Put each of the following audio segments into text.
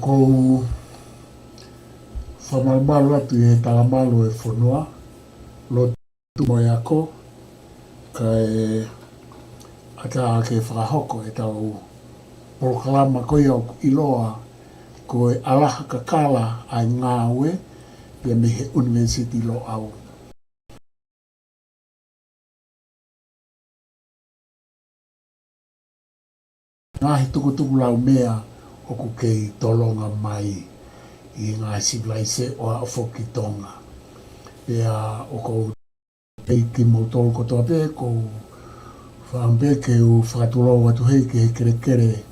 kou whamamalu atu e talamalu e whanua, lo tumo e ako, ka e ata ke whakahoko e tau Polokalama koia o iloa ko e Alaha Kakala ai Ngaue, pia me he university lo au. Ngahi Tukutukulaumea kei Tolonga Mai i ngā sivlaise o a whoki tonga. Pea o kou teiki mo tolu kotoa pe, kou whaambeke o whakatulou atu hei ki he kere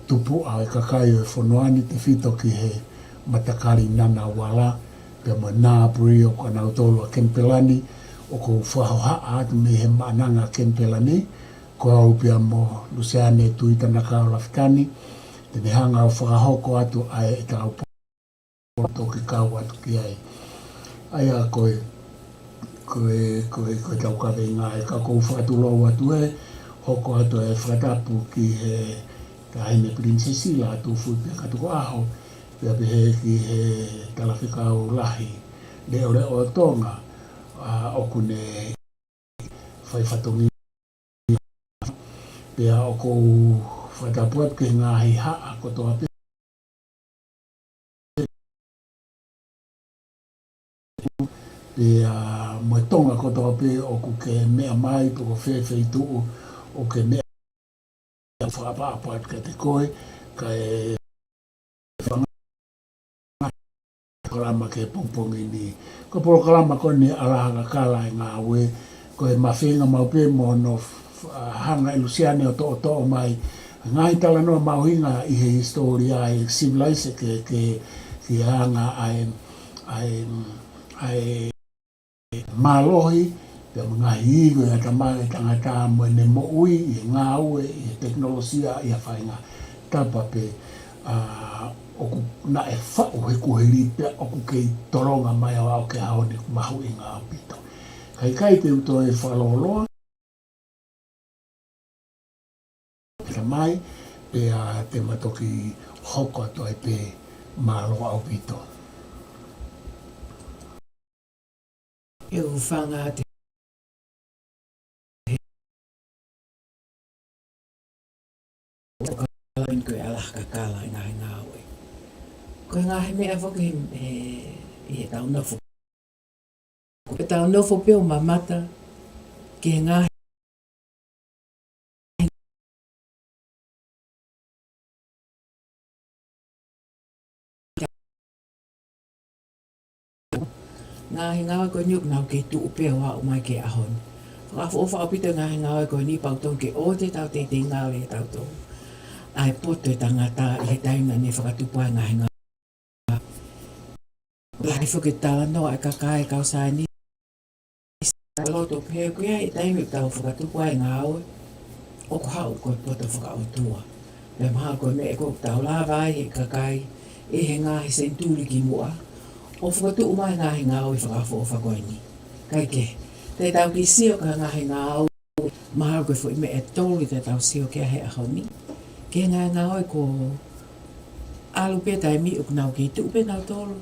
tupu a e kakai o e whonoani te whito ki he matakari nana wala. Pea mo nā puri o ka nau tolu a Kenipelani, o kou whahoha atu me he maananga Kenipelani, ko au pia mo Luseane Tuita-Nakao Lafitani, te ne hanga o whakahoko atu ai e tau toki kau atu ki ai. Ai a koe tau kawe ngā e kako whakatulou atu e, hoko atu e whakatapu ki he tahine prinsesila atu fui pia katuko aho, pia he ki he talawhikau lahi leo tonga, oku ne whaiwhatongi. Pia o kou whatapu atu ki ngā hi haa kotoa pia. Pia moe tonga kotoa pia o ku ke mea mai poko whewhei tuu o ke mea whakapapa atu ka te koe, ka e Polokalama ke pongpongi ni. Ko Polokalama ko ni Alaha Kakala i Ngaue, ko e mawhinga maupe mo no hanga i Luseane o to mai. Ngai tala noa mauhinga i he historia e sivlaise ke hanga ai malohi, pia mga higo i atamai tangata mo ne mo ui i Ngaue, i teknolosia i a whainga tapa pe oku na e whao he kuheri pia oku kei Tolonga Mai o ke haone mahu i ngā pito. Kai te uto e whaloloa, pia mai, pia te matoki hoko ato e pe malo au pito. E u whanga te koe Alaha Kakala i ngahi Ngaue. Koe ngahi mea whoki i he tau nofo. E tau nofo peo mamata ki he ngahi. Ngahi Ngaue koe nyuk nau kei tuu peo wau mai ke ahon. Whakafo o whakapita ngahi Ngaue koe ni pautong ke o te tau te ngau le tau tō. Ai poto e tangata i he taina ne whakatupai ngahi Ngaue. Lahi whakitala noa e kakai kau saini. Loto pēo kuia i taimi tau whakatupai Ngaue. O ko hau koe poto whakaotua. Me maha koe me e koe tau lawai he kakai e he ngahi senturi ki mua. O whakatu umai ngahi Ngaue i whakafo o whakoini. Kai ke, te tau ki sio ka ngahi Ngaue. Maha koe fo i me e tolu te tau sio kia he ahoni. Ke ngahi Ngaue ko alu pe tai mi uknau ki tu pe nau tolu.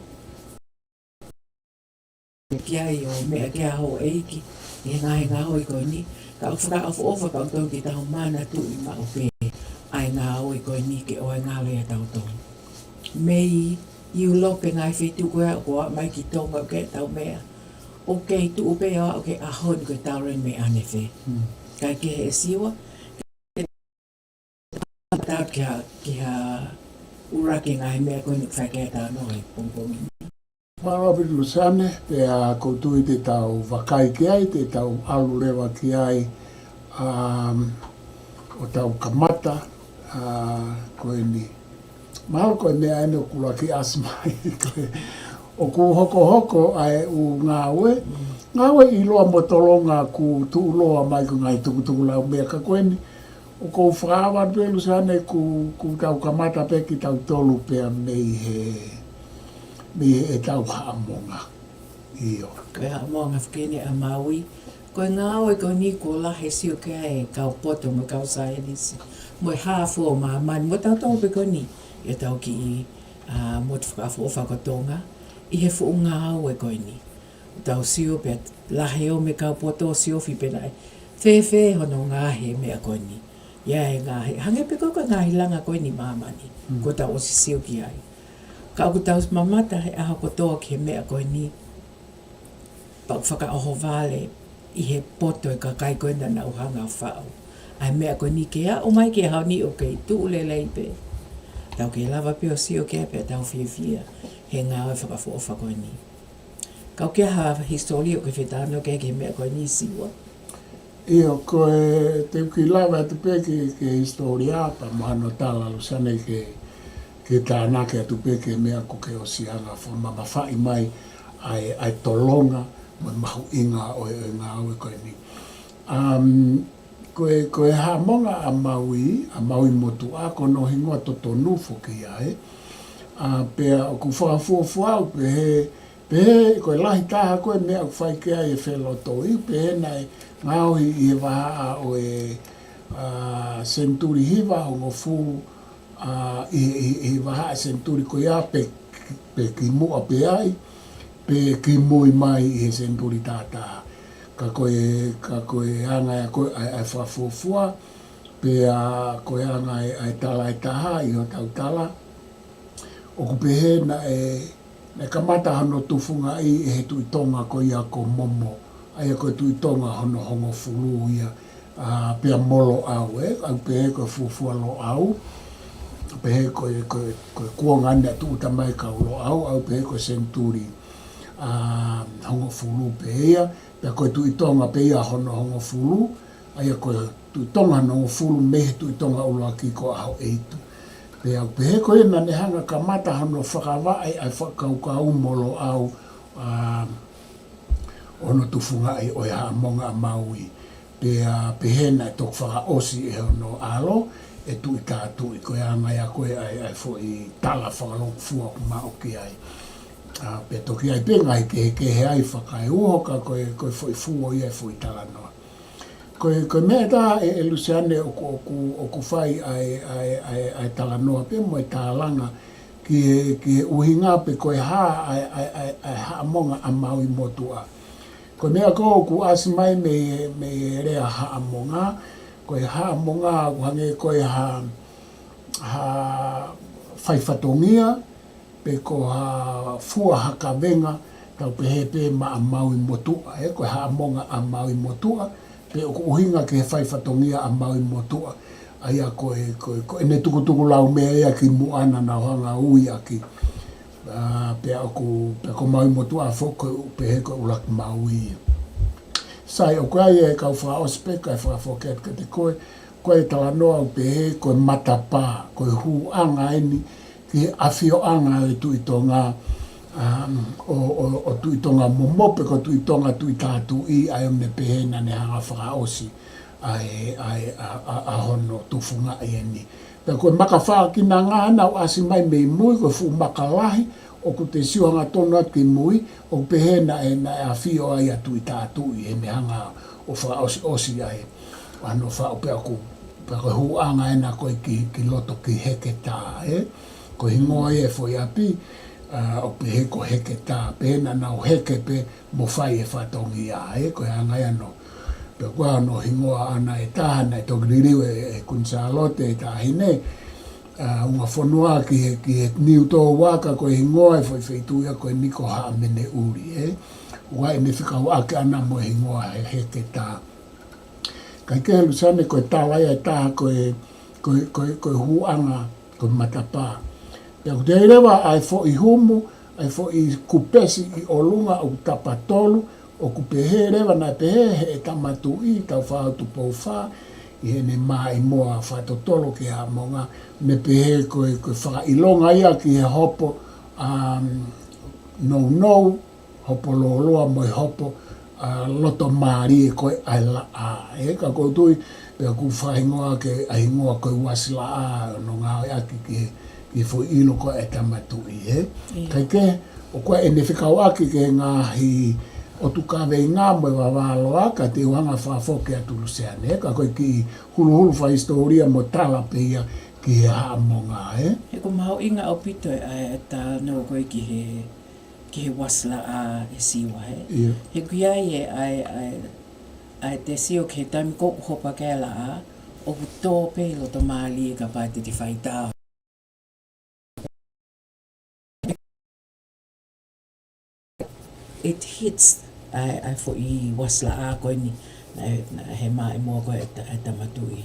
Kia i o mea kia ho eiki, i he ngahi Ngaue koe ni, ka o whaka ofu ofa ka utau ki tau mana tu i ma o pe, ai Ngaue koe ni ke o e ngalo e tau tau. Mei, iu lope ngai whetu koe o koa mai ki tonga o ke tau mea, o kei tu upe o ke ahon koe tau ren me ane whe. Kai ke he siwa, tau ki ha urake ngai mea koe nuk whakea tau noi, pongpongi. Marawi Luseane, pea koutu i te tau wakai ki ai, te tau alu rewa ki ai, o tau kamata, koe ni. Mahalo koe mea ene o kula ki asmai, o ku hoko ai u Ngaue. Ngaue i loa mo Tolonga ku tu loa mai ku ngai Tukutukulaumea ka koe ni. O kou whaawa pe Luseane ku tau kamata pe ki tau tolu pea mei e tau haamonga. Iyo. Koe haamonga whakene a Maui. Koe Ngaue koe ni ko lahe sio kia e kau poto mo kau saenisi. Moe haafu o maa mani. Mo tau tau pe koe ni. E tau ki mo te whakatonga, I he fu Ngaue koe ni. Tau sio pe lahe o me kau poto sio fi pe nai. Fe hono ngahe mea koe ni. Ia e ngahe. Hange pe koe ngahe langa koe ni mamani. Ko tau o si sio ki ai. Ka aku tau mamata he aha kotoa ki he mea koe ni. Pau whaka oho vale I he poto e ka kai koe na nau hanga whao. Ai mea koe ni ke a o mai ke hao ni o kei tu le leipe. Tau ke lava pe o sio ke pe tau fia. He Ngaue whakafofa koe ni. Kau ke ha historia o ke whetano ke mea koe ni siwa. Io, koe te uki lawa te peke ke historia pa mahano tala Luseane ke tānake atu peke mea ko ke osianga wha mawhai mai ai Tolonga mo mahu inga o Ngaue koe ni. Koe ha monga a Maui motu a kono hingoa toto nufo ki ai. Pea o ku whaafuafuau pe he koe lahi taha koe mea ku whai ke ai e wheloto I pe he nai ngau I waha o senturi hiva o ngofu I waha senturi koe a pe ki mua pe ai pe ki mui mai I senturi tata ka koe anga e koe ai whaafuafua pe koe anga e tala e taha I ho tau tala o ku pehe na e kamata hano tufunga I he tuitonga ko ia ko momo. Ai ko tuitonga hano hongo fulu ia pea molo au au pehe ko fufua lo au. Pehe ko kuonga ane tu uta mai ka lo au pehe ko senturi hongo fulu pehe ia. Pea ko tuitonga pehe ia hono hongo fulu. Ai ko tuitonga hongo fulu mehe tuitonga uloa ki ko aho eitu. Pea pehe koe na ne hanga ka mata hano whakawai ai whakaukau molo au ono tufunga ai o ha monga Maui. Pea pehe na tok whaka osi e ono alo e tu I tātu I koe anga ia koe ai fo I tala whakalong fua ku mao ki ai. Pea toki ai penga I ke he ai whakai uhoka koe fo I fuo ia fo I tala noa. Koe mea tā e Luseane o ku whai ai tala noa pe mo tālanga ki uhinga pe koe ai monga a Maui motua. Koe mea ko ku asi mai me rea haa monga, koe haa monga hange koe whaifatongia pe ko fua haka venga tau pehe ma a Maui motua. Koe haa monga a Maui motua. Pe o uhinga ke whaifatongia a Maui motua. Aia koe ne Tukutukulaumea ia ki muana na hanga ui aki. Pea ko Maui motua a whoko pehe ko ulaki Maui. Sai o koe e kau wha ospeka e whakafoket ka te koe tala noa o pehe koe matapa, koe hu anga eni ki awhio anga e tuitonga o tuitonga momope ko tuitonga tuitatu I ai me pehe na ne hanga whakaosi a hono tufunga I eni. Pea koe makawha ki na ngana o asi mai mei mui koe fu makalahi o ku te siuhanga tonu atu ki mui o pehe na a whio ai a tuitatu I me hanga o whakaosi ai. Ano wha o pea koe hu anga ena koe ki loto ki heke tā Ko hingoa e fo I api o pehe ko heke tā, pehe na nau heke pe mo whai e whatongi ko hanga ano. Pe kua no hingoa ana e tāna e tokiririu e kunsalote e tāhine, unga whanua ki he niu tō waka ko hingoa e fo I whaituia ko niko haa mene uri. Ua e ne whikau ake ana mo hingoa he heke tā. Kai ke Luseane ko tāwai e tā ko huanga ko matapa. Pea ku te rewa ai fo I humu, ai fo I kupesi I olunga o tapatolu, o kupehe rewa na pehe he e tamatu I tau whaatu pou wha, I he ne mai moa whaatotolo ki ha monga, me pehe koe whakailonga ia ki he hopo nou, hopo loa moi hopo loto maari koe ai la a. Ka koutui, pea ku whaingoa ke ahingoa koe wasila a, no Ngaue aki ki fo ilo ko e tamatu I Kai ke, o koe e ne whikau aki ke ngahi o tukawe I ngā moe wawaloa ka te wanga whafoke atu Luseane. Ka koe ki hulu wha historia mo tala pe ia ki he haamonga, He ko mau inga o pito e ta no koe ki he wasla a e siwa, Ia. He kuia e ai te sio ke taimi ko hopa kēla a, o ku tō pēlo to māli ka pai te whaitao. It hits ai fo I wasla a koe ni he mai mua koe e tamatui.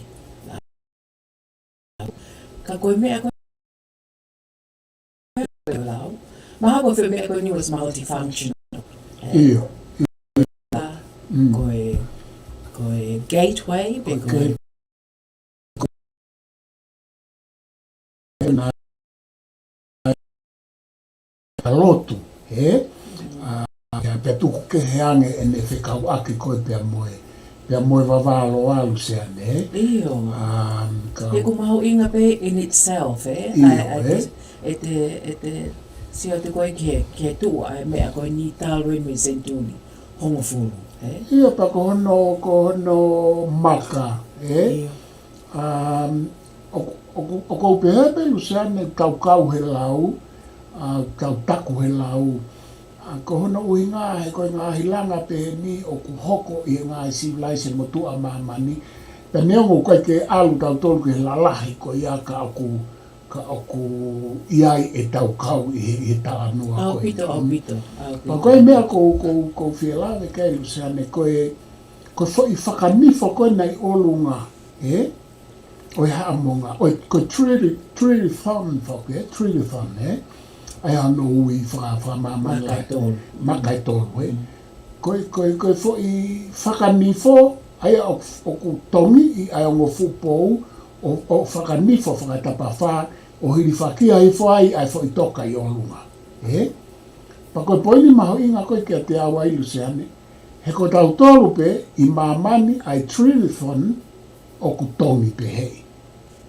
Ka koe mea koe lau. Maha koe mea koe ni was multifunctional. Ia. Koe gateway, pe koe lotu, pe tuku ke heange e ne whekau aki koe pia moe wawalo a Luseane, Iyo. He ko maho inga pe in itself, E te sio te koe ke tua e mea koe ni tālo e me sentuli, hongo fulu, Ia pa ko hono maka, Iyo. O kou pehepe Luseane kau he lau, kau taku he lau, ko hono ui ngā he koe ngā hilanga pe ni o ku hoko I ngā civilization mo tua mamani, pe neongo koe ke alu tau tolu ke lalahi ko ia ka oku iai e tau kau I he talanua koe. Au pito. Pa koe mea ko whielawe kei Luseane, koe fo I whakanifo koe nei olunga, o he haamonga, koe truly fun whoke, truly fun, ai ano ui whamamai makai tolu, koe fo I whakanifo, ai o ku tongi I ai o ngofupou, o whakanifo whakatapa wha, o hiri whakia I fo ai fo I toka I olunga, Pa koe poini maho inga koe kia te awa I Luseane, he ko tau tolu pe I mamani ai trilithon o ku tongi pe hei.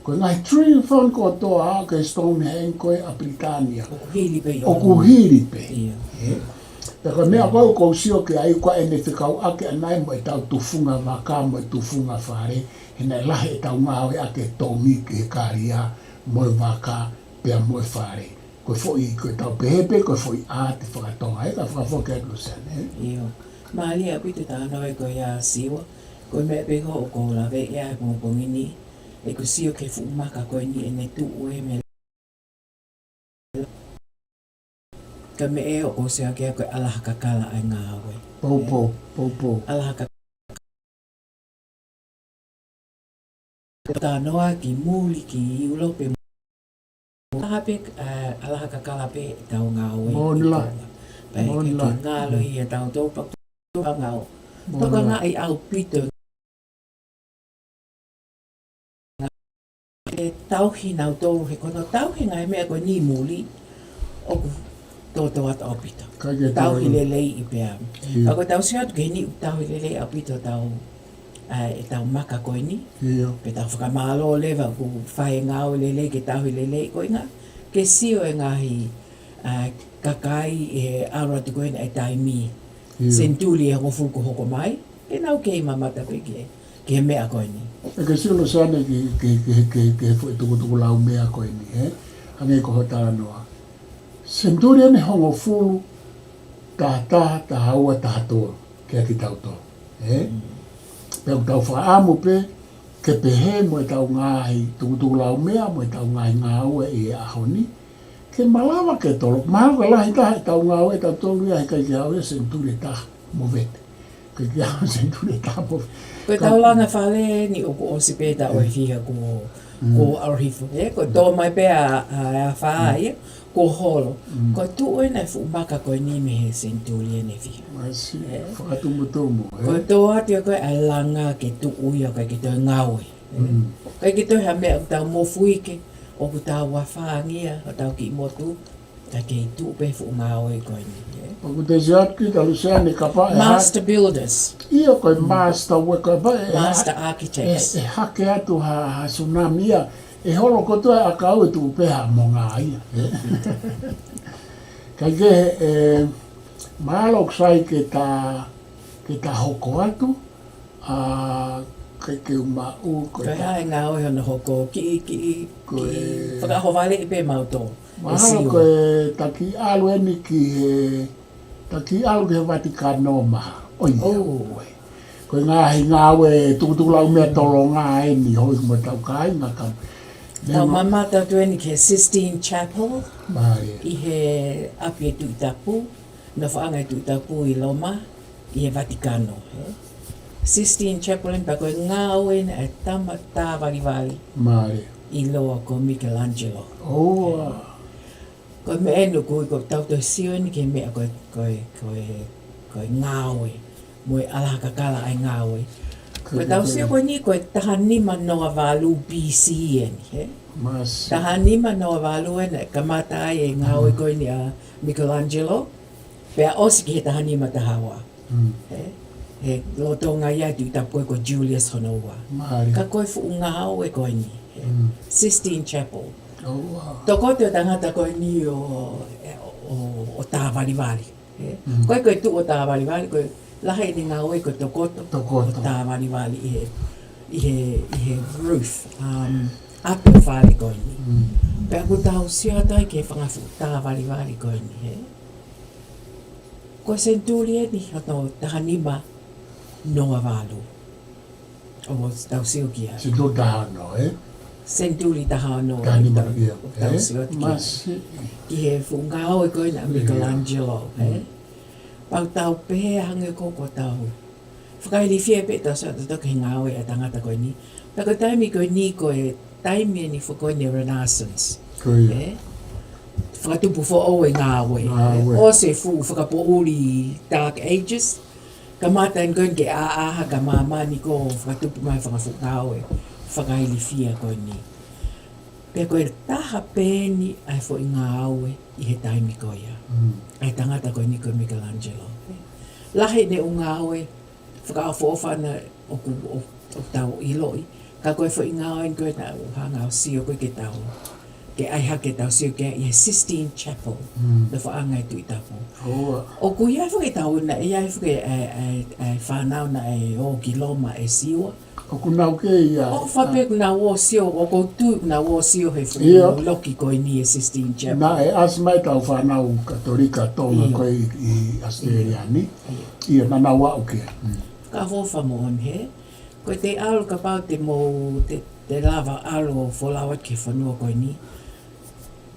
Koe ngai trilithon ko toa a ke Stonehenge koe a Britania. O ku hiri pe. Pe koe mea koe kou sio ke ai koe ene whikau ake anai mo e tau tufunga waka mo e tufunga whare, he nei lahe e tau ngawe ake tongi ke he kāria mo e waka pea mo e whare. Koe fwoi, koe tau pehepe, koe fwoi āte whakatonga, ka whakafo ke Luseane. Iyo. Maali a pito tāna e koe a siwa, koe mea peko o kou lawe ea e mo pongini, e ko sio ke fumaka koe ni ene tu ue me. Ka me e o ko sea kia koe Alaha Kakala ai Ngaue. Popo. Alaha Kakala. Tānoa ki mūli ki ulope. Alaha Kakala pe tau Ngaue. Monla. Pai ke ngalo I e tau tau pak tau ngau. Toka ngā I au pito. E tauhi nau tōru he kono tauhi ngai mea koe ni mūli. Oku tō ata au pito. Tauhi lelei I pēa. Ako tau si atu ke ni tauhi lelei au pito tau e tau maka koe ni. Pe tau whakamalo lewa ku whae ngau lelei ke tauhi lelei koe ngā. Ke sio e ngahi kakai e aratu koe na e taimi. Sentuli e ngofuku hoko mai. E nau kei mamata pe ke mea koe ni. E ke sio Luseane ke fwoi Tukutukulaumea koe ni, Hange ko hotara noa. Senturi ane hongo fulu, ta haua ta hatoa, ke aki tau tō. Pea ku tau whaamu pe, ke pehe mo e tau ngāhi Tukutukulaumea, mo e tau ngāhi Ngaue I e ahoni, ke malawa ke tolo. Malawa lahi taha e tau Ngaue, tau tolu ia he kai ke hau e senturi taha mo vete. Kai ke hau senturi taha mo vete. Koe tau langa whale ni o ko osi pēta o hia ko arohifu. Ko tō mai pē a whaai, ko holo. Ko tu oi nei whumaka koe ni me he senturi ene whia. Masi, whakatumu. Ko tō ati o koe a langa ke tu ui o koe ki tō Ngaue. Koe ki tō ha mea o tau mo fuike, o ku tau wawhangia, o tau ki motu, ta kei tu pe Ngaue koe ni. O ku te siatki ta Luseane ka pa Master builders. Ia koe master we koe pa Master architects. E hake atu ha tsunami ia. E holo kotoa a kau e tu peha mo ngā ia. Kai ke maalo ksai ke ta hoko atu, ke umau, koe hae Ngaue hono hoko ki whakahowale i pe mauto. Mahalo koe taki alu eni taki alu ke Vatikano maha. Koe Ngaue Tukutukulaumea kei Tolonga eni hoi mo tau kainga kam. Tau mama tau tueni ke Sistine Chapel. Mai. I he api e Tuitapu. Na whaanga e Tuitapu i Loma. I he Vatikano. Sistine Chapel en pa koe Ngaue na e tama tā waliwali. Mai. I loa ko Michelangelo. Koe me enu koe tau toi sio ni ke mea koe Ngaue. Moe Alaha Kakala ai Ngaue. Koe tau sio koe ni koe taha nima noa walu BC eni. Taha nima noa walu ena kamata ai e Ngaue koe ni a Michelangelo. Pea osi ki he taha nima tahawa. He lotonga ia Tuitapu koe Julius Honoua. Ka koe fu Ngaue koe ni. Sistine Chapel. Toko te o tangata koe ni o tā waliwali. Koe tu o tā waliwali, koe lahe ni Ngaue koe tokoto o tā waliwali i he roof. Api whale koe ni. Pea ku tau siatai ke whangafu tā waliwali koe ni. Koe senturi ni hono taha nima noa walu. O tau sio ki ai. Senturi taha no, Senturi taha no tau sio ki. Ki he Ngaue koe na Michelangelo. Pau tau pehe hange koko tau. Whakaili fia pe tau sa tato ke Ngaue a tangata koe ni. Tako taimi koe ni koe taimi ni whakoe ni Renaissance. Whakatupu fo o e Ngaue. O se fu whakapo uri Dark Ages. Ka mata en koe ke aaha ka mamani ko whakatupu mai whakafu Ngaue. Whakaili fia koe ni. Pea koe taha pēni ai fo i Ngaue i he taimi koe ia. Ai tangata koe ni koe Michelangelo. Lahe ne o Ngaue, whakaawhofana o tau iloi. Ka koe fo i Ngaue koe na hanga o sio koe ke tau. Ke ai hake tau sio ke i he Sistine Chapel. Na whaanga i Tuitapu. O kui ai whake tau na e ai whake ai whanau na e o ki Loma e siwa. O kunau ke ia. O whape kuna o sio, o koutu kuna o sio he whu loki koe ni e Sistine Chapel. Na e asmai tau whanau katolika tonga koe i Australiani. Ia nana wau ke. Ka hofa mo on he. Koe te alu ka pau te mo te lava alu o wholawat ke whanua koe ni.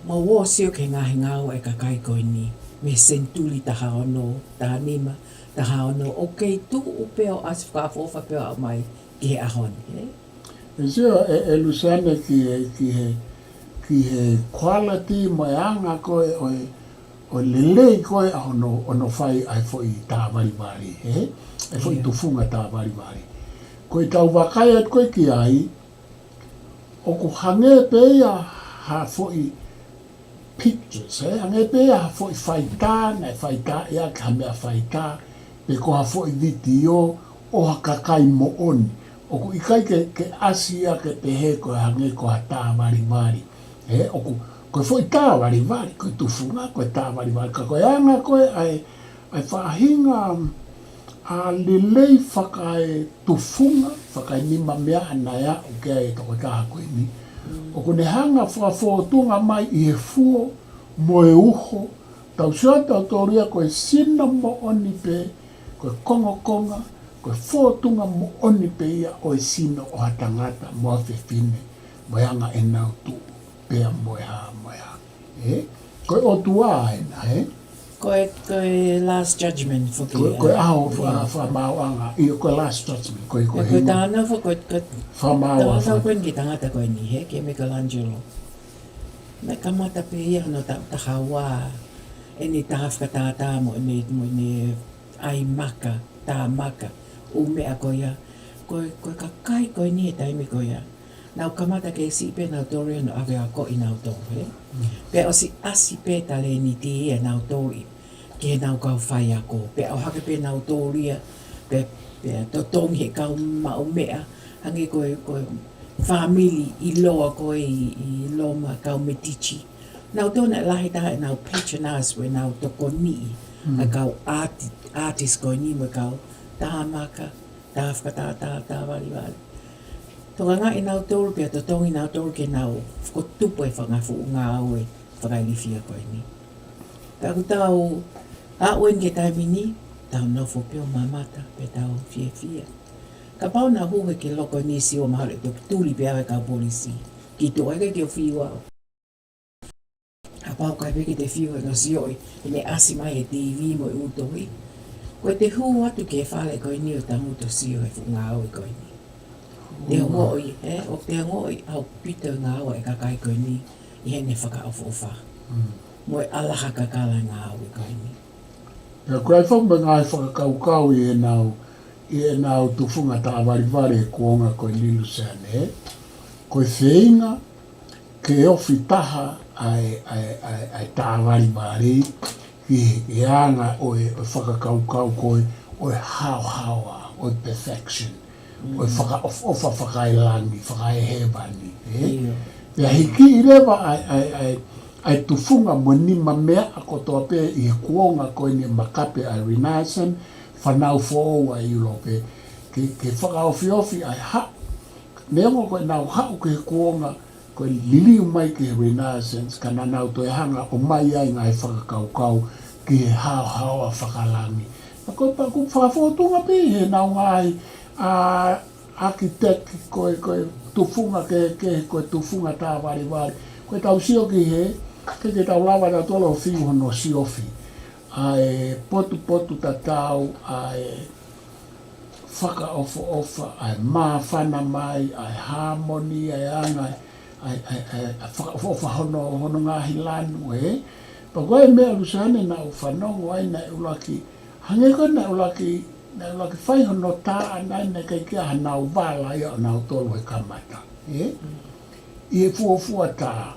Mo o sio ke ngahi Ngaue e kakai koe ni. Me sentuli taha ono, taha nima, taha ono. O kei tu upeo as whakafofa peo au mai. Ki he ahon, E sio e Luseane ki he quality mai anga koe o lelei koe ono whai ai fo i tā wariwari, e fo i tufunga tā wariwari. Koe tau wakai at koe ki ai, o ku hange peia ha fo i pictures, hange peia ha fo i whaita, nei whaita ea ka mea whaita, pe ko ha fo i video o ha kakai mo oni. O ku ikai ke asia ke te he koe hange koe tā wariwari. O ku koe foi tā wariwari, koe tufunga koe tā wariwari. Ka koe anga koe ai whahinga a lelei whakai tufunga, whakai nima mea anaya o ke ai toko taha koe ni. O ku ne hanga whakafōtunga mai i he fuo mo e uho, tau siata o tōria koe sina mo oni pe, koe konga, koe whōtunga mo oni pe ia o e sino o hatangata mo a whiwhine, mo hanga e nau tu, pea mo e ha. Koe o tua aena, Koe Last Judgment whuki. Koe aho whamauanga, koe Last Judgment, koe Koe tāna koe whamauanga. Tāna koe ki tangata koe ni he, ke Michelangelo. Me kamata pe ia no taha wā, e ni tahafka tātā mo ni ai maka, tā maka. Umea koe ia, koe kakai koe ni e taimi koe ia. Nau kamata ke si pe nau tori no ave a ko i nau tori. Pe o si asi pe tale ni te ia nau tori. Ke nau kau whai a ko. Pe o hake pe nau tori ia. Pe to tongi he kau ma umea. Hange koe whamili i loa koe i loma kau metichi. Nau tona lahi taha nau patronize we nau toko nii. A kau artist koe ni mo kau taha maka, tahafka tā wari. Toka ngā i nau tōru pia to tongi nau tōru ke nau whakotupo e whangafu Ngaue whakailifia koe ni. Ka ku tau a uen ke taimini, tau nofo pio mamata pe tau fia. Ka pau na huwe ke loko ni si o mahale to tuli pia we ka polisi. Ki to eke ke o whiu au. Ka pau kai peke te whiu e no sioi, e ne asi mai e TV mo i utohi. Koe te hu atu ke whale koe ni o tanguto sio e fu Ngaue koe ni. Te ngoi, o te ngoi au pita Ngaue e kakai koe ni, i hene whakaofofa. Mo e Alaha Kakala Ngaue koe ni. Ia koe ai whakma ngai whakakaukau i e nau tufunga ta awariware e kuonga koe ni Luseane. Koe wheinga ke ofi taha ai ta awariware i anga o e whakakaukau koe o e hao o e perfection. O e whakaofa whakailangi, whakaehebani. Ia hiki i rewa ai tufunga mo nima mea a kotoa pe i kuonga koe ni makape ai Renaissance, whanau fōua i ulope. Ke whakaofi ai ha. Neongo koe nau hau ke kuonga koe liliu mai ke Renaissance, ka nanau toi hanga o mai ai ngai whakakaukau ki he hao a whakalangi. Na koe pa ku whakafōtunga pe he nau ngai architect koe tufunga ke koe tufunga tā wari. Koe tau sio ki he, ke tau lawa tau tolo whiu hono siofi. Ai potu tatau, ai whakaofa, ai mawhana mai, ai harmony, ai anga, ai whakaofa hono ngahi lanu, Pa koe mea Luseane na uwhanongo ai na ulaki, hange koe na ulaki whai hono tā anai na kei kia hanau wala ia o nau tolo e kamata. I e fuafua tā.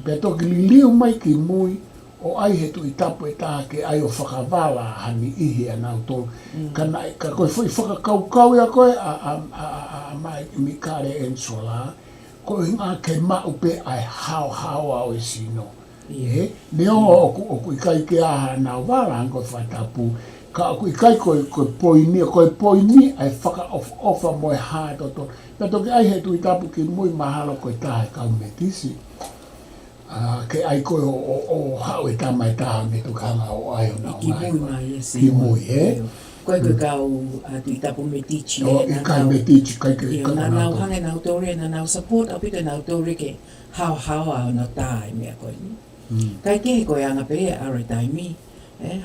Pea toki liliu mai ki mui o ai he tu i tapu e tā ke ai o whakawala hani ihi a nau tolo. Ka koe whakakaukau ia koe a mai mi kare ensola. Koe ngā ke mau pe ai hao au e sino. Neongo oku i kai ke aha nau wala an koe whatapu. Ka aku i kai koe poini ai whakaofa mo e hāto to. Pea toki ai he tu i tapu ki mui mahalo koe tā e kau me tisi. Ke ai koe o hau e tamai taha me tu kanga o ai o nau ngai. Ki mui mai e si. Ki mui, Koe kau tu i tapu me tichi. I kai me tichi, kai ke na nau hange nau tore, na nau support au pita nau tore ke hao au no tā e mea koe ni. Kai ke he koe anga pe e are taimi.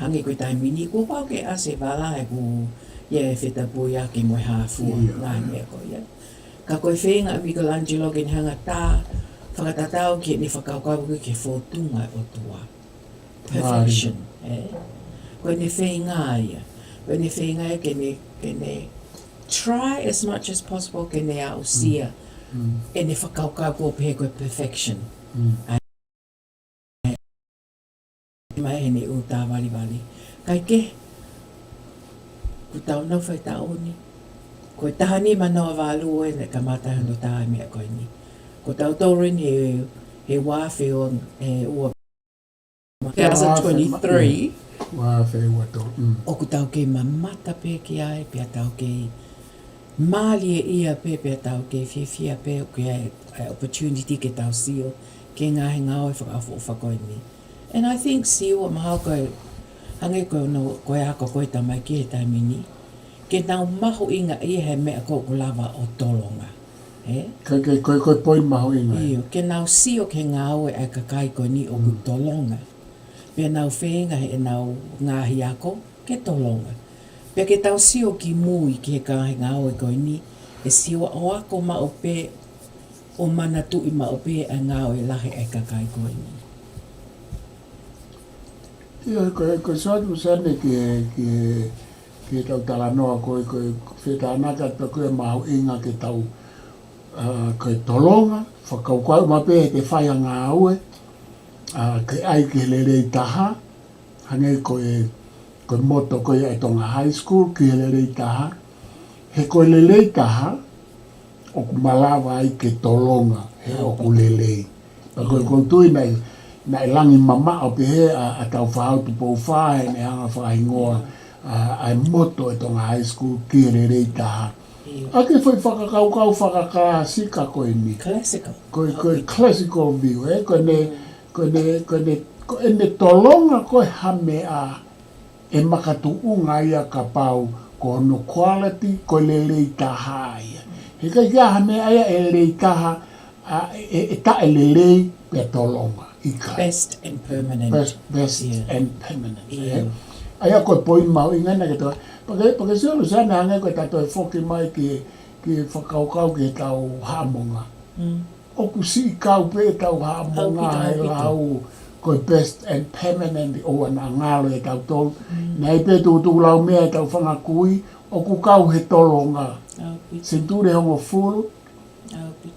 Hange koe taimi ni ko pau ke ase wala e ku e whita pui ake mo e hāfua ngai mea koe. Ka koe whenga Michelangelo ke ni hanga tā whakatatau ki ni whakaukau ke whotunga o tua. Perfection. Koe ni whenga ia. Koe ni whenga ia ke ne try as much as possible ke ne au sia e ne whakaukau ko pe koe perfection. Mai he ne o tā wali. Kai ke, ku tau nau whai tau ni. Koe taha ni manoa wālu e ne ka mata hano tā mea koe ni. Ko tau taurin he wāwhi o ua 2023. Wāwhi ua tau. O ku tau ke mamata pe ki ai, pia tau ke māli e ia pe, pia tau ke whiawhia pe, o ke opportunity ke tau sio, ke ngahi Ngaue whakawha koe ni. And I think sio o mahau koe, hange koe no koe ako koe tamai ki he taimini, ke nau mahu inga ia he mea kōkulava o Tolonga. Koe poin mahu inga. Iyo, ke nau sio ke Ngaue ai kakai koe ni o ku Tolonga. Pea nau whenga he nau ngahi ako ke Tolonga. Pea ke tau sio ki mui ki he kahi Ngaue koe ni, e sio o ako maope, o manatu i maope a Ngaue lahe ai kakai koe ni. Ia, koe soatu sane ke tau talanoa koe whetanaka pa koe mahu inga ke tau koe Tolonga, whakaukau mape ke whai a Ngaue, ke ai ke lerei taha, hange koe moto koe ai tonga high school ki lerei taha, he koe lerei taha, o ku malawa ai ke Tolonga, he o ku lerei. Pa koe tui na langi mama o pe he a tau whahautu pou whae ne hanga whaingoa ai moto e tonga high school ki lerei taha. Ake foi whakakau whakakasika koe ni. Classical. Koe classical view, koe ne tolonga koe hame a e makatuunga ia ka pau ko no quality ko le lei taha ia. He kai kia hame aia e lei taha e ta e le lei pe tolonga. Best and permanent. Best and permanent. Aia koe poi mau ingana ke toa. Pake sio Luseane hange koe tato e whoki mai ki whakaukau ki tau hamonga. Oku si kau pe tau hamonga e lau koe best and permanent o ana ngalo e tau tolu. Nei pe Tukutukulaumea e tau whangakui oku kau he tolonga. Senture hongo fulu.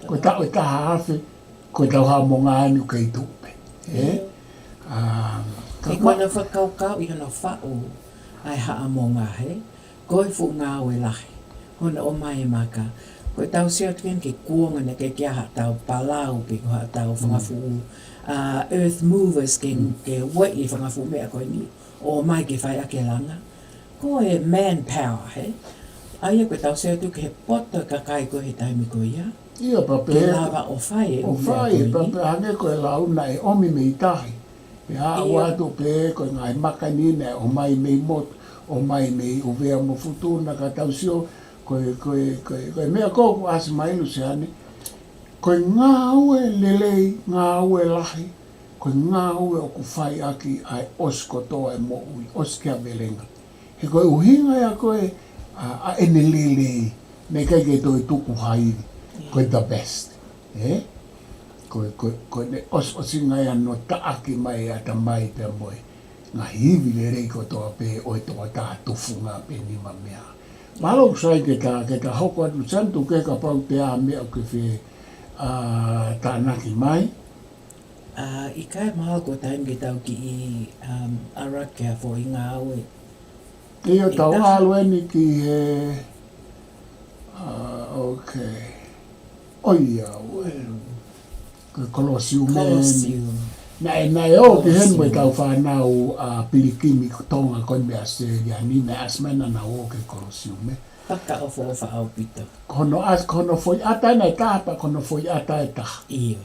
Koe tau e taha awhi koe tau hamonga anu kei tupe. E kona whakaukau I hana whao ai haa monga he. Koe fu Ngaue lahi. Hona o mai maka. Koe tau seo tuken ke kuonga na ke kia ha tau palau pe ko ha tau whangafu earth movers ke wai whangafu mea koe ni. O mai ke whai ake langa. Koe manpower he. Aia koe tau seo tuke he poto kakai koe he taimi koe ia. Ia pape. Ke lava o whai o whai pape hange koe launa e omi mei tahi. E haa watu pe koe ngai makanina o mai mei motu. O mai mei o vea mo futuna ka tau sio koe mea kōku asi mai Luseane. Koe Ngaue lelei, Ngaue lahi. Koe Ngaue o ku whai aki ai osko toa e mo ui, oskia velenga. He koe uhinga ya koe a ene lelei. Ne kai kei toi tuku hairi. Koe the best. Koe ne osinga ya no taaki mai ata mai pe moi. Nga hivi le rei ko toa pe o toa taha tufunga pe ni mamea. Malo sai ke ta hoko atu santu ke ka pau te a mea ke whi tānaki mai. I kai maha ko taim ke tau ki I Arakea fo I Ngaue. E o tau alueni ki he... Oia ue. Ke kolosiu meni. Nai o ke hen mo tau whanau pilikimi tonga koe mea se ni me asmena na o ke kolosiu me. Paka o fo whaau pito. Kono foi ata na tahapa, kono foi ata e taha. Iyo.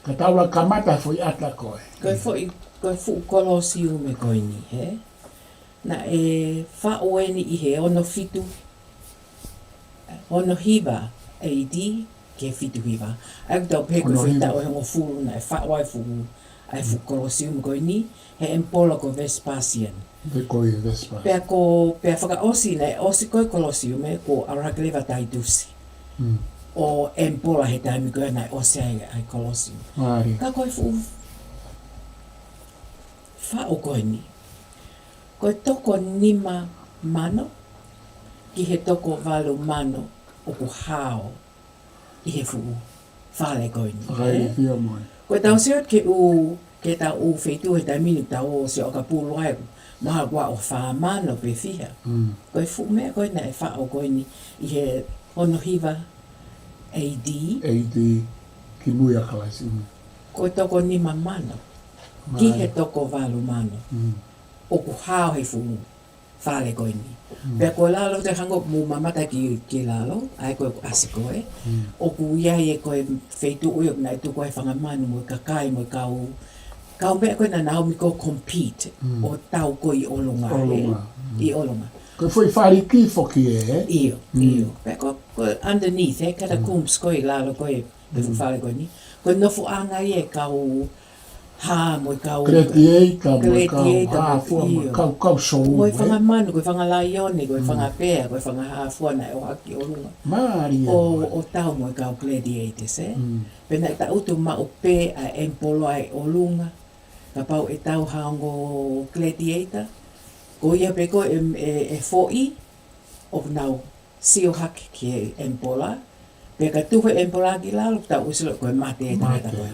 Ka taula kamata foi ata koe. Koe fu kolosiu me koe ni, he? Na e whaoeni I he ono fitu. Ono hiva, AD, ke fitu hiva. Aku tau peko whita o hengo furu na e whaoai furu. Ai fu kolosiu me koe ni, he empola ko Vespasian. Te koe Vespasian. Pea whakaosi na osi koe kolosiu me ko Arakleva taitusi. O empola he taimi koe na osi ai kolosiu. Ka koe fu whao koe ni. Koe toko nima mano, ki he toko walu mano o ku hao I he fu whale koe ni. Rai fia moi. Koe tau seot ke tau u wheitu he taimini tau o se o ka pulu ai maha kua o whamano pe whiha. Koe fu mea koe na e whao koe ni I he ono hiva AD. AD ki muia kalasi. Koe toko nima mano. Ki he toko walu mano. O ku hao he fu whale koe ni. Pea koe lalo te hango mu mamata ki lalo, ai koe asi koe. O ku iai e koe wheitu uiok na tu koe whangamanu mo kakai mo kau mea koe na naomi ko compete o tau koe I olonga. I olonga. Koe foi whari ki whoki e. Iyo. Pea koe underneath kada kums koe lalo koe te whale koe ni. Koe nofu anga I e kau ha mo kau Gladiator mo hafua mo kau sou. Koe whangamanu, koe whangalaione, koe whangapea, koe whangahafua na e o haki olunga. Maria. O tau mo kau gladiators, Pena ta utu ma o pe a empolo ai olunga. Ka pau e tau haongo gladiator. Ko ia pe ko e foi o nau sio haki ki e empola. Pe ka tuhe empola ki lalo, tau usilo koe mate e tangata koe.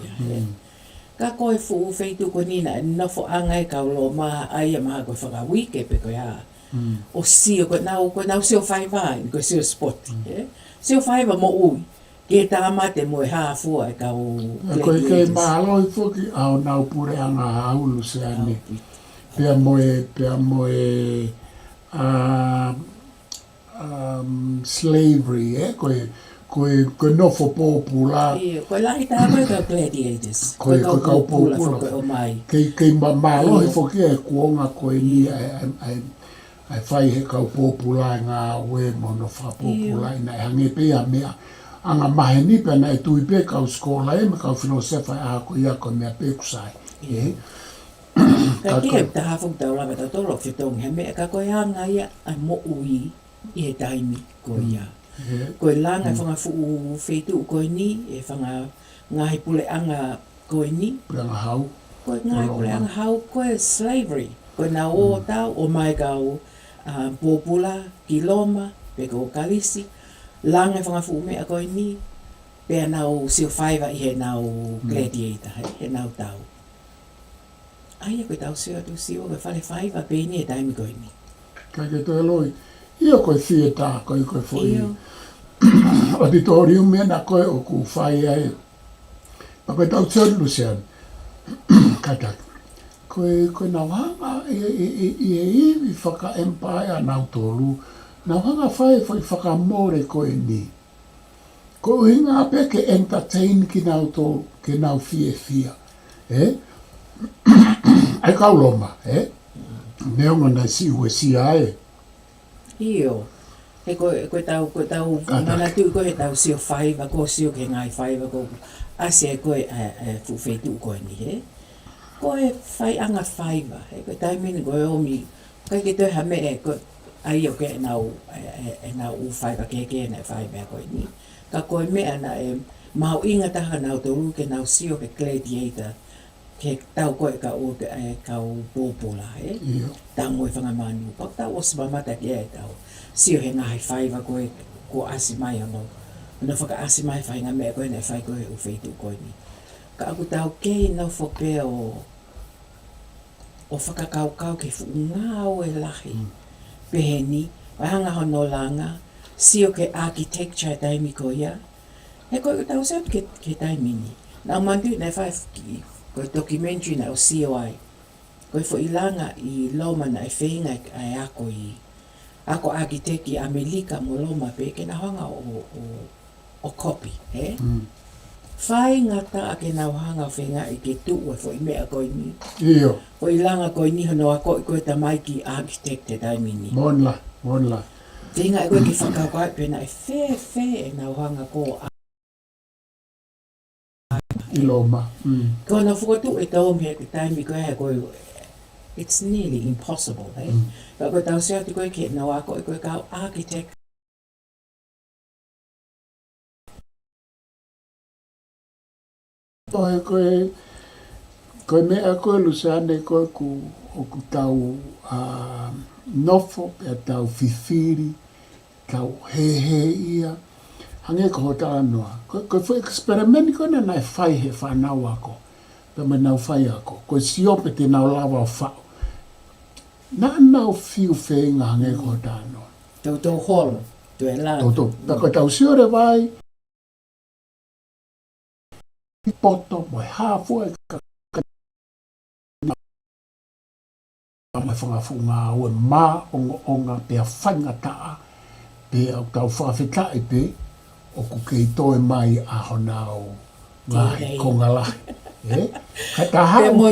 Ka koe fu feitu ko nina e nofo anga e kaulo maha aia maha koe whakawike pe koe a. O sio koe nau sio whaivain, koe sio spoti. Sio whaiva mo ui. Ke tā mate mo e hāfua e kau koe ke māloi whuki au nau pure anga au Luseane. Pea moe slavery, koe nofo pōpula. Koe lahi tā koe kau gladiators. Koe kau pōpula. Koe o mai. Kei mamalo he whoki e kuonga koe ni ai whai he kau pōpula e Ngaue mono wha pōpula i nei hange pēa mea. Anga mahe ni pēna e tui pē kau skola me kau filosefa e ako ia koe mea pēkusai. Ka kia ta hafung tau lawa tau tolo whitongi he mea ka koe hanga ia ai mo ui i he taimi koe ia. Koe langa whanga fuu whetu koe ni e whanga ngahi pule anga koe ni. Pule anga hau. Koe ngahi pule anga hau koe slavery. Koe nā o tau o mai kau pōpula ki loma pe ko kalisi. Langa whanga fuu mea koe ni pēr nau sio whaiva i he nau gladiator, he nau tau. Ai koe tau sio tu sio koe whale whaiva pēni e taimi koe ni. Kai ke toi loi. Ia koe theatre, koe whoi. O te tōri umena koe o ku whai ai. Pa koe tau tōri Luseane. Katak. Koe nau hanga i iwi whaka empire nau tōru. Nau hanga whai whakamore koe ni. Ko hinga pe ke entertain ki nau tōru, ke nau fia. Ai kau loma, Neonga na si ue si ae. Io. He koe tau mana tu koe tau sio whaiva, ko sio ke ngai whaiva, ko asia koe fu whetu koe ni, he. Koe whai anga whaiva, he koe taimini koe omi, kai ke toi hame e koe, ai o ke e nau u whaiva ke na whaiva koe ni. Ka koe mea na mau inga taha nau toru ke nau sio ke gladiator, ke tau koe kau pōpula, he. Tau moe whangamanu, pak tau o simamata ke e tau. Sio he ngahi whaiva koe ko asi mai ono. Ono whaka asi mai whainga mea koe nei whai koe u wheitu koe ni. Ka aku tau kei nau whopea o whakakau ke fu Ngaue lahi. Peheni, wahanga hono langa, sio ke architecture taimi koe ia. He koe tau seot ke taimi ni. Nau mandu nei whai koe documentary na o sio ai. Koe fo ilanga i loma na e whenga ai ako i ako architect i Amerika mo loma pe ke na hanga o copy, he? Whai ngata a ke na hanga o whenga i ke tua fo i mea koe ni. Iyo. Fo ilanga koe ni hono a koe koe tamai ki architect e taimi ni. Monla. Tinga e koe ki whakau kai pena e whē e na hanga ko I loma. Ko na whakatu e tau mea ki taimi koe he koe it's nearly impossible, eh? Ka koe tau sea te koe ke na wā koe kau architect. Koe mea koe Luseane koe ku tau nofo, e tau whiwhiri, tau he ia. Hange ko hota anoa. Koe fo experimenti koe na nai whai he whanau ako. Pe me nau whai ako. Koe siope te nau lawa o whao. Na nau fiu whenga hange ko hota anoa. Tau holo, tu e langa. Tau. Koe tau siore vai. Poto, moi hafu e mai whangafunga ue mā onga pia whangataa pe au tau whawhetai pe o ku kei toe mai a honao ngahi kongalahi. Kata hao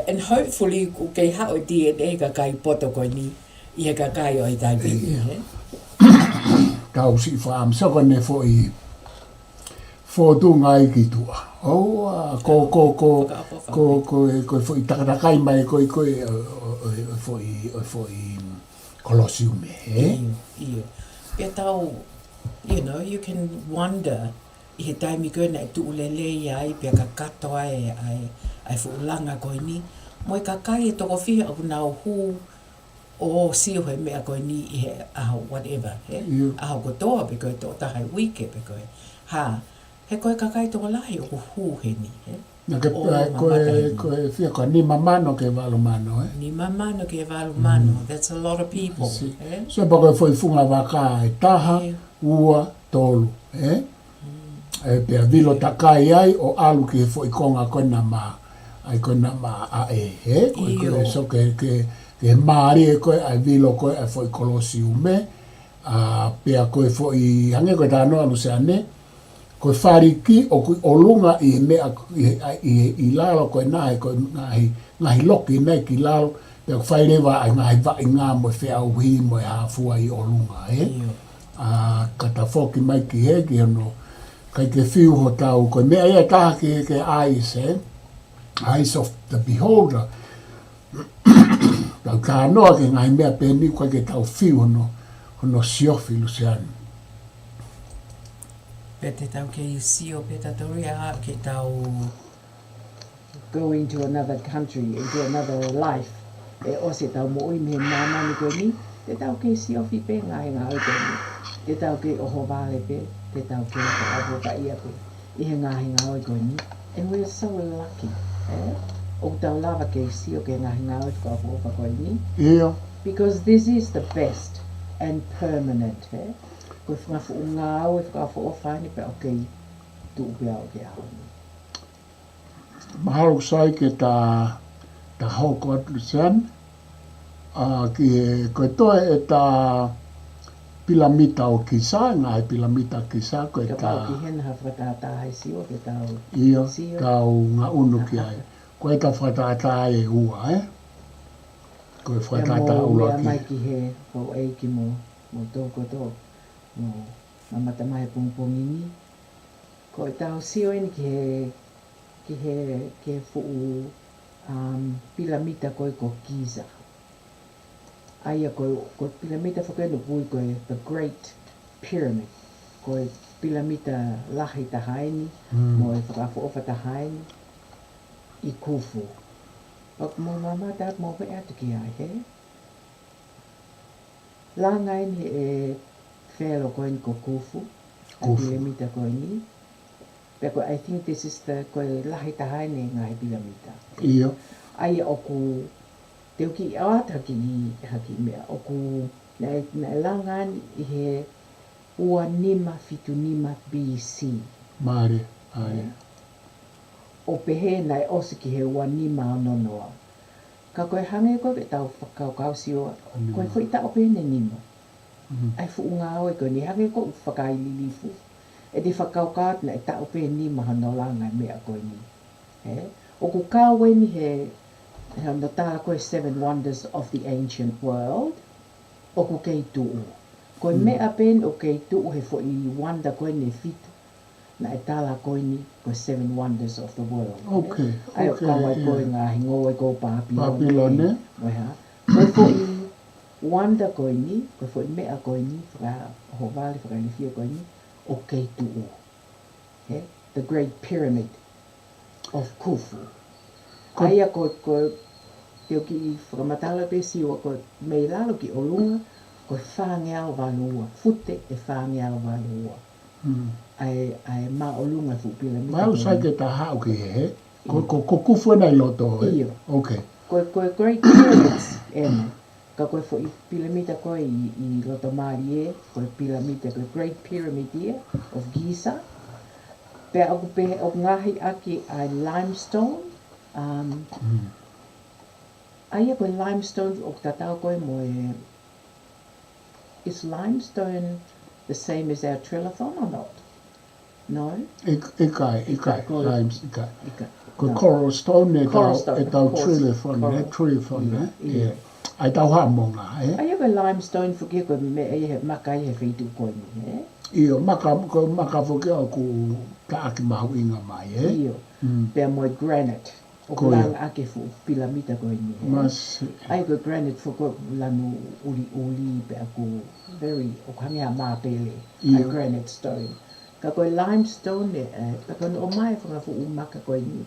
and hopefully ku kei hao DNA ka kai poto koe ni i ka kai o i tai pini. Tau si whaamsaka ne fo i tu ngai ki tua. Ko fo i takatakai mai ko fo i kolosiume. Pe tau, you can wonder i he taimi koe na tu ulele ai pe ka kato ai fo langa koe ni. Moi ka kai e toko whia au nau hu o sio he mea koe ni i he aho whatever. Aho kotoa pe koe to tahai wike pe koe. He koe kakai toko lahi o hu he ni. Na ke koe fia koe ni mamano ke valumano. Ni mamano ke valumano. That's a lot of people. So pa koe foi funga waka e taha, ua, tolu. Pea vilo takai ai o alu ki he foi konga koe na ma. Ai koe na ma a e. Koe so ke maari e koe ai vilo koe ai foi kolosi ume. Pea koe fo I hange koe tānoa Luseane, koe whariki o koe olunga I mea I lalo koe nahe, koe ngahi loki nei ki lalo, pea koe whairewa ai ngahi vai ngā moe whea uhi moe hāfua I olunga, Kata whoki mai ki he ki hono, kai ke whiu ho tau, koe mea ia taha ke eyes, eyes of the beholder, tau ka noa ke ngahi mea pēni koe ke tau whiu hono siofi Luseane. Pe te tau ke sio pe tatori a ke tau go into another country, into another life. E o se tau mo i me mamani koe ni, te tau ke siofi pe ngahi Ngaue koe ni. Te tau ke oho vale pe, te tau ke oho ka ia pe, I he ngahi Ngaue koe ni. And we're so lucky, O tau lava ke sio ke ngahi Ngaue ka oho koe ni. Because this is the best and permanent, Koe whangafu o Ngaue, whakawha o whani pe o kei tu upea o ke hao. Mahalo sai ke ta hoko atu Luseane, ki koe toe e ta pilamita o kisa, ngai pilamita kisa, koe Ka pao ki hena ha whakatata sio ke tau sio. Tau ngā unu ki ai. Koe ta whakatata e ua, Koe whakatata ua ki. E mai ki he, o ei ki mo tōko tō. No, mamata mai pongpongini. Ko tau sio ini ki he fuu pilamita koe ko Giza. Aia ko pilamita whakenu pui koe the Great Pyramid. Koe pilamita lahi tahaini, mo e whakawha tahaini, I Kufu. Pak mo mamata mo pe atu ki ai, Langa ini e whelo koe ni ko Kufu, a pilamita koe ni. Pero I think this is the koe lahi tahaine ngai pilamita. Iyo. Ai oku, te uki awata haki mea, oku na langan I he ua nima fitu nima BC. Maare. O pehe nai osi ki he ua nima anonoa. Ka koe hange koe pe tau whakaukau sio, koe fo ita o pene nima. Ai fu Ngaue koe ni hange koe whakai lilifu. E te whakaukat na e tau pene nima hanolanga mea koe ni. O ku kāwe ni he no tā koe 7 wonders of the ancient world, o ku kei tuu. Koe mea pen o kei tuu he fo I wanda koe ni fitu. Na e tāla koe ni koe 7 wonders of the world. Ai o kawai koe ngā hingoe ko Papilone. Koe fo I wanda koe ni, koe fo I mea koe ni, whakahovali, whakalifia koe ni, o kei tuu. The Great Pyramid of Khufu. Aia koe te oki I whakamatala pe siwa koe mei lalo ki olunga, koe whangeau walua, fute e whangeau walua. Ai ma olunga fu pilamita. Mahalo sai ke ta hao ki he, ko Kufu nei loto. Iyo. Koe Great Pyramids, ka koe fo I pilamita koe I loto mari koe pilamita, koe Great Pyramid of Giza. Pea aku pehe o ngahi aki ai limestone. Aia koe limestone o tatau koe mo is limestone the same as our trilithon or not? No? Ikai, limes, ikai. Koe coral stone e tau trilithon, Ai tau hamonga, Aia koe limestone fuki koe me he maka he whitu koe ni, Iyo, maka whoki o ku ka aki mahu inga mai, Iyo. Pea moe granite. O ku lang ake fu pilamita koe ni, Ai koe granite fu koe lanu uli pea ku very, o kangea maa pele, ai granite stone. Ka koe limestone ka koe o mai whakafu umaka koe ni.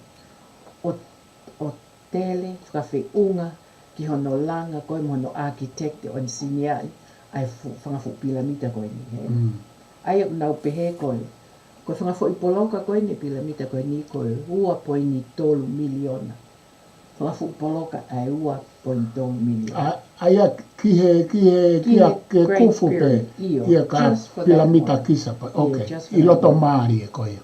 O tele, whakawhi unga, ki hono langa koe mo hono architect o nsiniai, ai whakafu pilamita koe ni, Ai o nau pehe koe. Koe whangafo I poloka koe ni pilamita koe ni koe 2.3 miliona. Whangafo poloka ai 2.3 miliona. Aia ki a ke Kufu pe, ia ka pilamita kisa pa. I loto maari e koe.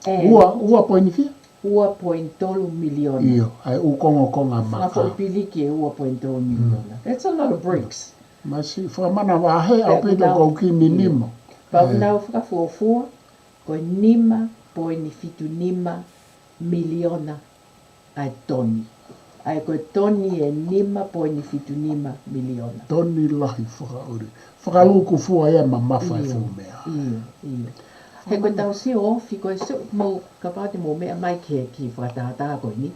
Ua poini kia? 2.3 miliona. Iyo, ai ukonga maka. Whangafo piliki e 2.3 miliona. That's a lot of bricks. Masi whamana wahe au pito kou ki ni nimo. Pau nau whakafuafua, ko 5.75 miliona ai toni. Ai koe toni e 5.75 miliona. Toni lahi whakauri. Whakaluku fua ea ma mawhai fumea. Iyo. He koe tau si ofi, koe so mo ka pāti mo mea mai ki whakatata koe ni.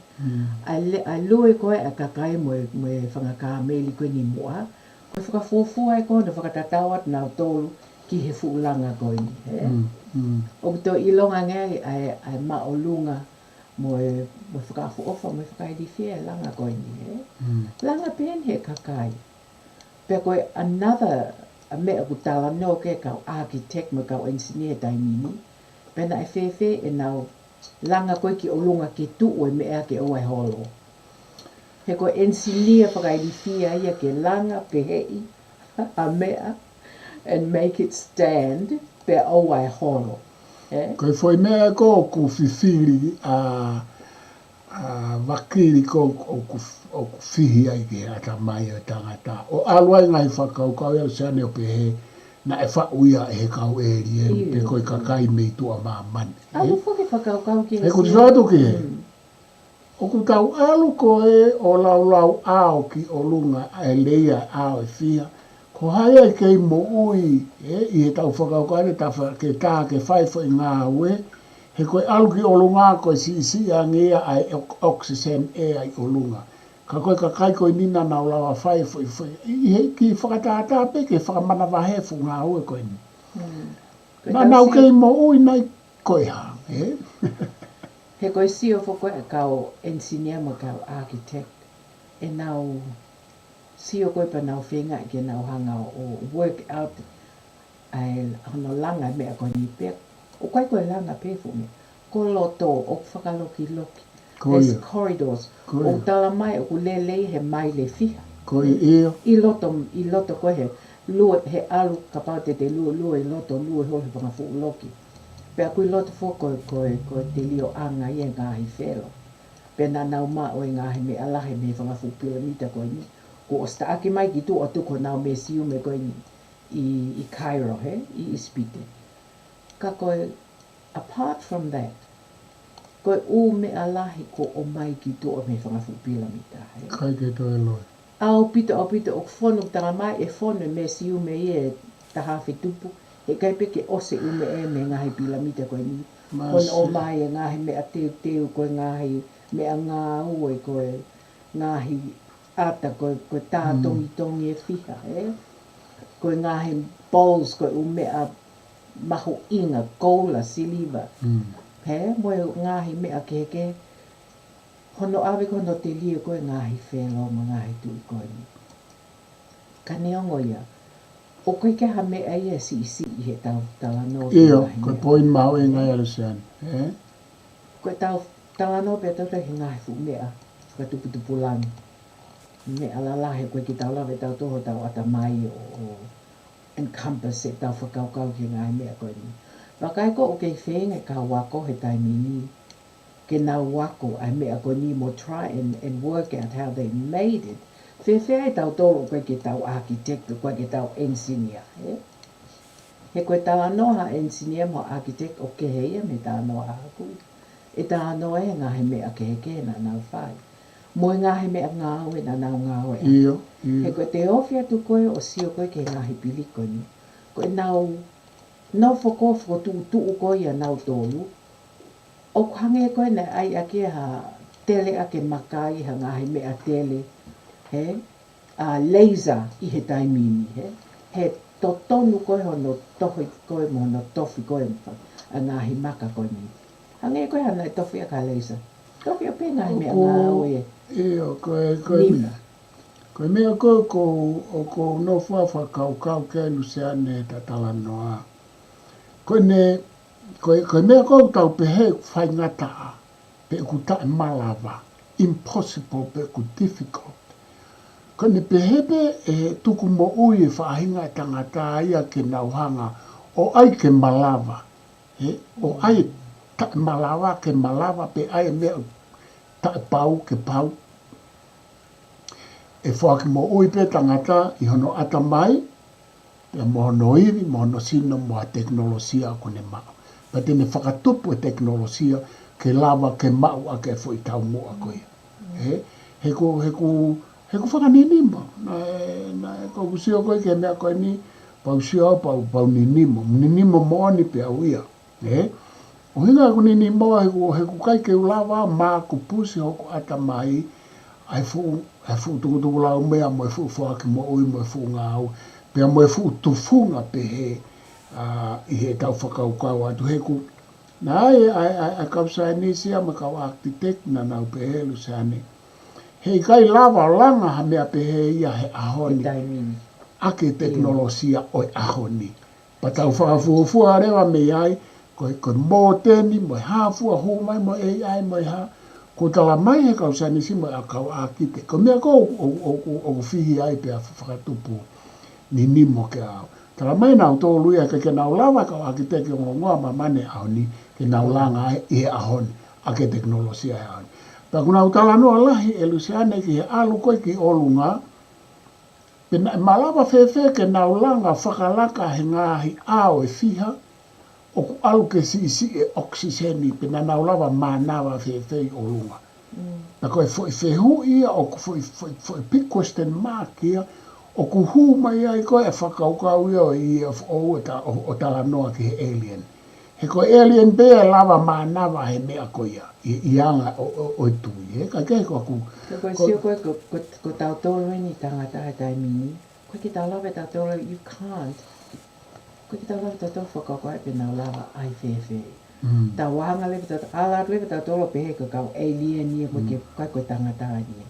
Ai lue koe a kakai mo e whangaka meli koe ni mua. Koe whakafuafua e koe na whakatatau atu nau tolu ki he fuulanga koe ni. O to ilonga ngai ai maolunga mo whakaafu ofa mo whakaidi fia langa koe ni. Langa pen he kakai. Pea koe another a mea ku tala no ke kau architect mo kau engineer taimini. Pena e whewhe e nau langa koe ki olunga ke tu o e mea ke o e holo. He koe engineer whakaidi fia ia ke langa pehei a mea and make it stand pe o e holo. Koe foi mea ko ku whiwhiri a wakiri ko o ku whihi ai ke ata mai o tangata. O aluai ngai whakau kau e Luseane o pehe na e whauia e he kau e rie pe koe kakai mei tua maa mani. Alu whake whakau kau ke he kutusatu ke he. O ku tau alu ko e o lau ao ki o lunga e leia ao e whia. Ko haia i kei mo ui i he tau whakau kare ke tā ke whaifo i Ngaue. He koe alu ki olunga koe si a ngia ai oxygen e ai olunga. Ka koe kakai koe nina na ulawa whaifo i he ki whakatata pe ke whakamana wahefu Ngaue koe ni. Na nau kei mo ui nai koe ha. He koe si o whako e kau engineer mo kau architect. E nau si o koe pa nau whenga ke nau hanga o work out ai hono langa mea koe ni pek. O koe langa pefu me. Ko loto o whakaloki. There's corridors. O tala mai o ku lelei he mai le fiha. Koe ia. I loto koe he alu kapate te lua i loto lua hoi whanga fuuloki. Pea kui loto fo koe te lio anga i e ngahi whelo. Pea na nau maa o e ngahi me alahe me whanga fu piramida koe ni. Ko o sta aki mai ki tu o tuko nau me siu me koe ni i Cairo i Ispite. Ka koe, apart from that, koe u me alahi ko o mai ki tu o me whanga fu piramida. Kai ke toi loi. Au pito o whonu tanga mai e whonu me siu me i e tahawhi tupu. E kai peke ose u me e me ngahi piramida koe ni. Kono o mai e ngahi mea teu koe ngahi mea Ngaue koe ngahi ata koe tā tongi e whiha. Koe ngahi bowls koe u mea mahu inga, koula, siliva. Moe ngahi mea keke. Hono awe kono te lia koe ngahi whelo ma ngahi tui koe ni. Ka neongo ia. O koe ke ha mea ia si i he tau talano. Iyo, koe poin mau e ngai Luseane. Koe tau talano pe tau he ngahi fu mea. Koe tupu langi. Mea lalahe koe ki tau lawe tau toho tau ata mai o encompass e tau whakau ki ngahi mea koe ni. Wakai ko o kei whenga ka wako he taimini. Ke nau wako ai mea koe ni mo try and work out how they made it. Whewhea e tau toro koe ke tau architect, koe ke tau engineer. He koe tau anoha engineer mo architect o keheia me tau anoha aku. E tau anoha e ngahi mea kehe na nau whai. Mo ngahi mea Ngaue na nau Ngaue. Iyo. He koe te ofi atu koe o sio koe ke ngahi piliko ni. Koe nau whakofo tuu koe ia nau tolu. O hange koe na ai ake ha tele ake makai ha ngahi mea tele. Laser i he taimini. He totonu koe hono tohi koe mo hono tofi koe a ngahi maka koe ni. Hange koe hana e tofi aka laser. Tofi a pe ngahi mea Ngaue. Iyo, koe mea koe ko no whawha kau ke Luseane ta talanoa. Koe mea koe tau pehe whai ngata pe ku tae malawa. Impossible pe ku difficult. Koe ne pehepe e tuku mo ui e whaahinga e tangata ia ke nauhanga o ai ke malawa. O ai tae malawa ke malawa pe ai mea tae pau ke pau. e whaki mo ui pe tangata i hono ata mai, pe mohono iri, mohono sino, moha teknolosia kone mao. Pa tene whakatupu e teknolosia ke lava ke mau a ke fo i tau moa koe. Heku whakaninimo. Na e ko usio koe ke mea koe ni, pa usio pau ninimo. Ninimo moani pe au ia. O hinga ku ninimo heku kai ke ulawa maa ku pusi hoku ata mai, ai fu tukutukulaumea mo e fu whaki mo ui mo e fu Ngaue. Pea mo e fu tufunga pe he i he tau whakaukau atu heku. Na ai kausa nisia ma kau architect na nau pe he Luseane. Hei kai lava langa ha mea pe he ia he ahoni. Ake teknolosia oi ahoni. Pa tau whakafuafua rewa me ai, ko mō tēni, mo e hāfua hūmai, mo AI, mo e hā. Ko tala mai he kausa nisi mo e a kau architect. Ko mea ko o whihi ai pe a whakatupu ni nimo ke au. Tala mai nau tō luia ke nau lava kau architect o ngoa ma mane ahoni, ke nau langa ai i he ahoni, ake teknolosia he ahoni. Pa kuna utala noa lahi e Luseane ki he alu koe ki olunga, pena malava fefe ke nau langa whakalaka he ngahi ao e fiha, o ku alu ke si e oksiseni, pena nau lava manawa fefe i olunga. Na koe foi fehu ia, o ku foi big question mark ia, o ku huma ia i koe e whakaukau ia o tala noa ki he alien. He koe alien bea lava manawa he mea koe ia, i anga o tui. Ka kei koe ku... Koe sio koe ko tau tolo ni tangata e tai mini. Koe ki tau lava tau tolo, you can't. Koe ki tau lava tau tolo whakaukau e pe nau lava ai whewhe. Tau wahanga lewe tau tolo, ala lewe tau tolo pe he kau alien ia koe tangata ia.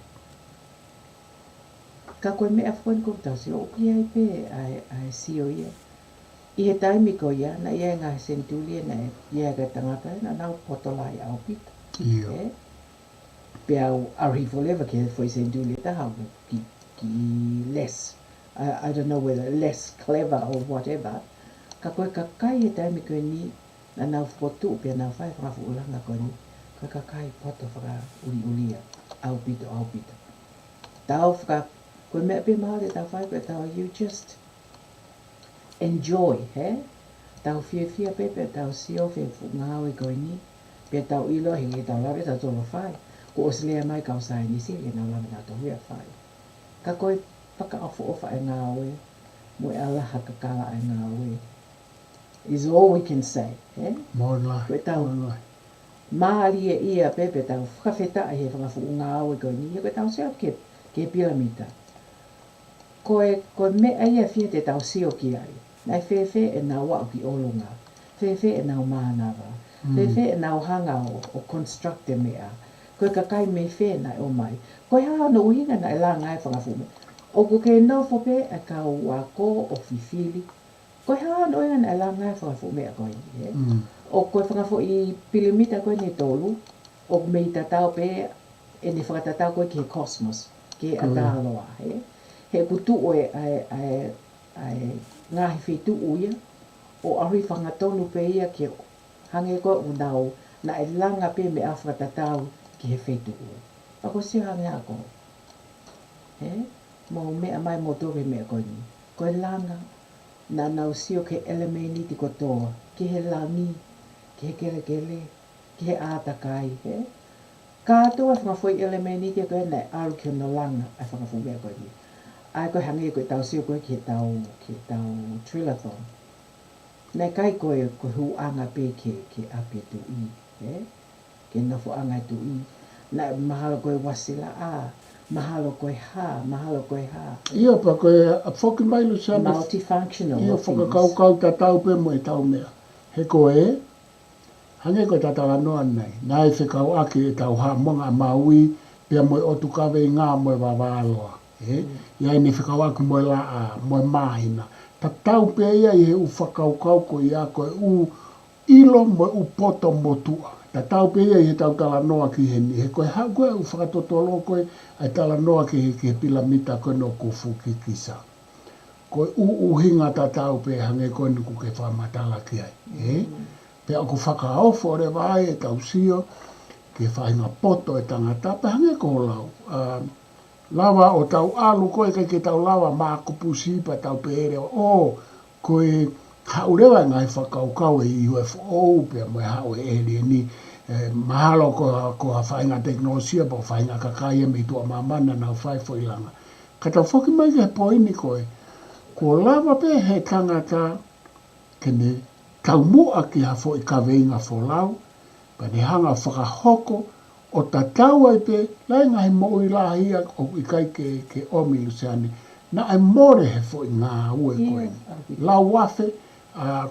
Ka koe mea whakoni koe tau sio, o ki ai pe ai sio ia. I he taimi ko ia, na ia ngā sentulia na ia ka tangata, na nau potolai au pita. Ia. Pe au arifo lewa ke foi sentulia taha ki less. I don't know whether less clever or whatever. Ka koe ka kai he taimi ko ni, na nau potu, pe nau whai whakafu ulanga ko ni, koe ka kai poto whaka ulia, au pita. Tau whaka, koe mea pe mahale tau whai koe tau, you just enjoy, he? Tau fia pepe, tau sio Ngaue koe ni, pe tau ilo hingi tau lawe tau tolo whai. Ko oslea mai kau sai nisi, ke nau lawe tau tohua whai. Ka koe paka afu ofa e Ngaue, mo e Alaha Kakala e Ngaue. Is all we can say, he? Mola. Koe tau maari e ia pepe tau whakawheta he whakafu Ngaue koe ni, koe tau sio ke piramita. Koe mea ia fia te tau sio ki ai. Nai whewhe e nau wau ki olunga. Whewhe e nau mānawa. Whewhe e nau hanga o constructe mea. Koe ka kai me whenai o mai. Koe hao no uhinga na e la ngai whangafume. O ko ke nau whope e kau wako o whiwhili. Koe hao no uhinga na e la ngai whangafume a koe ni. O koe whangafu i pilimita koe ni tolu. O me i tatau pe e ni whakatatau koe ki he cosmos. Ke ataloa. He putu o ai ngahi whetu uia, o ahui whangatonu pe ia ke hange koe o nau na e langa pe me awha tatau ki he whetu ua. Ako sio hange ako. Mo mea mai mo toke mea koe ni. Koe langa na nau sio ke elemeni ti kotoa, ki he langi, ki he kele, ki he ātakai. Kātoa whangafoi elemeni ti koe nei aru ki no langa ai whangafoi mea koe ni. Ai koe hangi koe tau sio koe ki tau trillathon. Nei kai koe hu anga pe ke ape tu i. Ke nofo anga tu i. Nei mahalo koe wasila mahalo koe ha. Ia pa koe a whoki mai Luseane. Multifunctional. Ia whakakau tatau pe mo e tau mea. He koe, hange koe tatala noa nei. Nai whekau ake e tau ha monga maui, pia mo e otukawe i ngā mo e wawaloa. Ia ni whikawaku mo la mo mahina. Ta tau pe ia i he u whakaukau ko ia koe u ilo mo u poto motua. Ta tau pe ia i he tau tala noa ki he ni. He koe hau koe u whakatotolo koe ai tala noa ki he pilamita koe no kufu ki kisa. Koe u hinga ta tau pe hange koe ni ku ke whamatala ki ai. Pe aku whakaofo re vai e tau sio ke whahinga poto e tangata pe hange ko lau. Lava o tau alu koe kai ke tau lava maa kupusi pa tau peere o koe haurewa ngai whakaukau e UFO pia moe hau e eri ni mahalo ko whainga teknolosia po whainga kakaya me tua mamana na whai fo ilanga. Ka tau whoki mai ke poini koe, ko lava pe he tangata kene tau mua ki hafo I ka veinga fo lau, pa ne hanga whakahoko o ta tau ai pe, lai ngai mo I la hia o I kai ke omi Luseane, na ai more he fo I ngā ue koe. Lau wafe,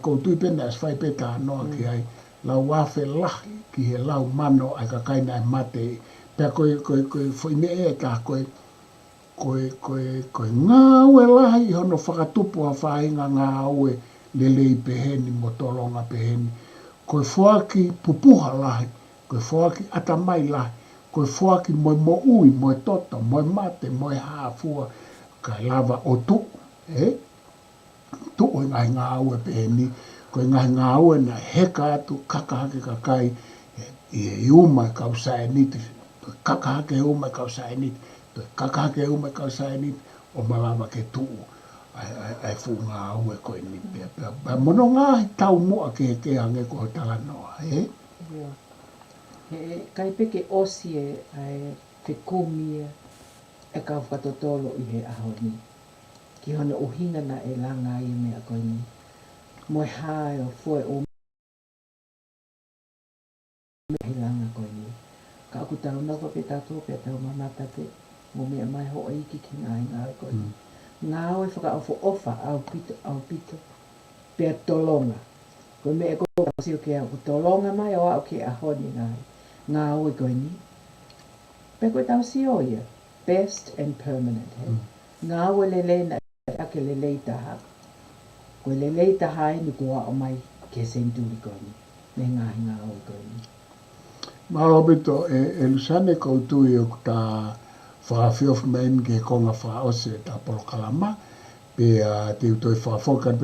ko tui pena as whai pe tā noa ki ai, lau wafe lahi ki he lau mano ai ka kaina ai mate, pea koe fo I me e tā koe ngā ue lahi hono whakatupu a whainga ngā ue lelei peheni mo Tolonga peheni, koe whoaki pupuha lahi, koe whoaki atamai lahi, koe whoaki moe mo ui, moe toto, moe mate, moe hāfua, kai lava o tu, tu o ngai ngā ue peheni, koe ngai ngā ue na heka atu kakahake kakai, I uma kau saeniti, kakahake uma kau saeniti, kakahake uma kau saeniti, o malama ke tuu. Ai fu ngā ue koe ni pia. Mono ngā tau mua ke ange ko tala noa, Kai peke osi ai te kumia e ka whakatotolo I he aho ni. Ki hona uhinga na e langa I mea koe ni. Moe hae o fue o mea langa koe ni. Ka aku tau nawa pe tato pe tau mamata pe. Mo mea mai ho aiki ki ngā ngā koe ni. Ngaue whakaofo ofa au pito pia Tolonga. Koe mea koe sio ke au Tolonga mai o au ke ahoni Ngaue koe ni. Pea koe tau sio ia. Best and permanent. Ngaue lele na ake lele taha. Koe lele taha ni kua o mai ke senturi koe ni. Me Ngaue koe ni. Marobito e Luseane koutui o ta whaafiof men ke konga whaose ta Polokalama, pe te utoi whaafokan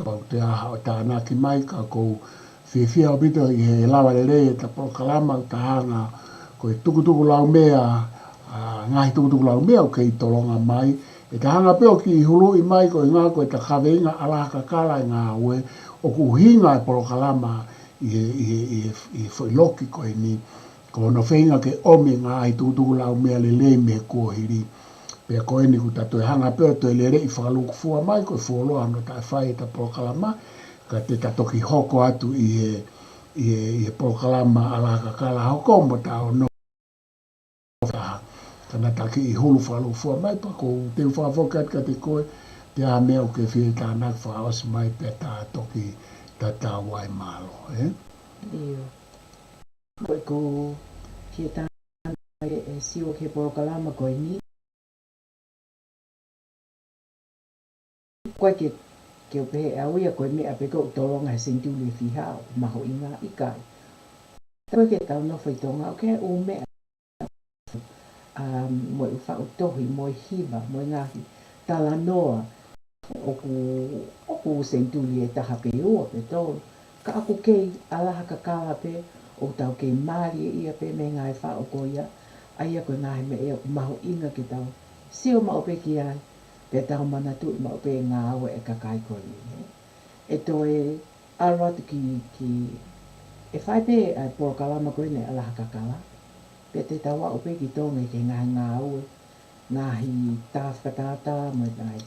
pau te aha o ta anaki mai ka kou whiwhia o bito I he lawa lele ta Polokalama o ta hanga koe Tukutukulaumea, ngahi Tukutukulaumea o kei Tolonga Mai, e ta hanga peo ki hulu I mai koe ngā koe ta kaweinga Alaha Kakala I Ngaue, o kuhinga e Polokalama I whailoki koe ni, ko no whainga ke omi ngā I Tukutukulaumea lelei me kua hiri, pea koe ni ku tato e hanga peo to e lere I whakaluku fua mai koe fuoloa no ta whai ta Polokalama, ka te tatoki hoko atu I he Polokalama Alaha Kakala hoko mo ta o no kana taki I hulu whalu fua mai pa ko te whaafokat ka te koe te a mea o ke whie tānak whaos mai pe tā toki ta tāwai malo. Iyo. Koe ko kia tānak e siwa ke Polokalama koe ni. Koe ke o pehe awia koe mea pe ko Tolonga he sentuli whihao maho I ngā ikai. Koe ke tau no whaitonga o ke o mea moe uwha o tohi, moe hiva, moe ngahi, tala noa, oku sentuli e taha pe ua pe tolu. Ka aku kei Alaha Kakala pe, o tau kei Māori e ia pe me ngai wha o koia, aia koe ngahi me ea maho inga ki tau. Sio mao pe ki ai, pe tau mana tu mao pe Ngaue e kakai koe ni. E to e aratu ki e whai pe Polokalama koe ne Alaha Kakala. Pe te tawa o pe ki tonga ke ngahi Ngaue, ngahi tāwhakatata, mo ngahi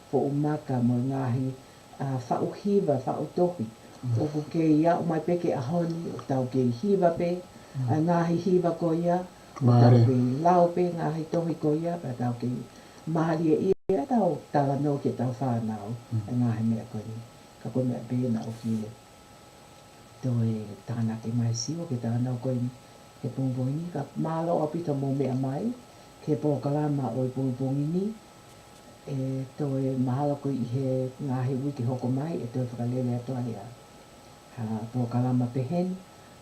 whaumaka, mo ngahi whauhiva, whautohi. O ku ke ia o mai pe ke ahoni, o tau ke hiva pe, ngahi hiva ko ia, o tau ke lau pe, ngahi tohi ko ia, pe tau ke mahari e ia, tau tala no ke tau whanau, ngahi mea ko ni. Ka koe mea pēna o fie. Tō e tāna ke mai siwa ke tāna o koe ni. Ke pungpungi ka malo o pita mo mea mai, ke Polokalama o I pungpungi ni, e to e mahalo ko I he ngahi wiki hoko mai, e to e whakalele ato ai Polokalama pehen,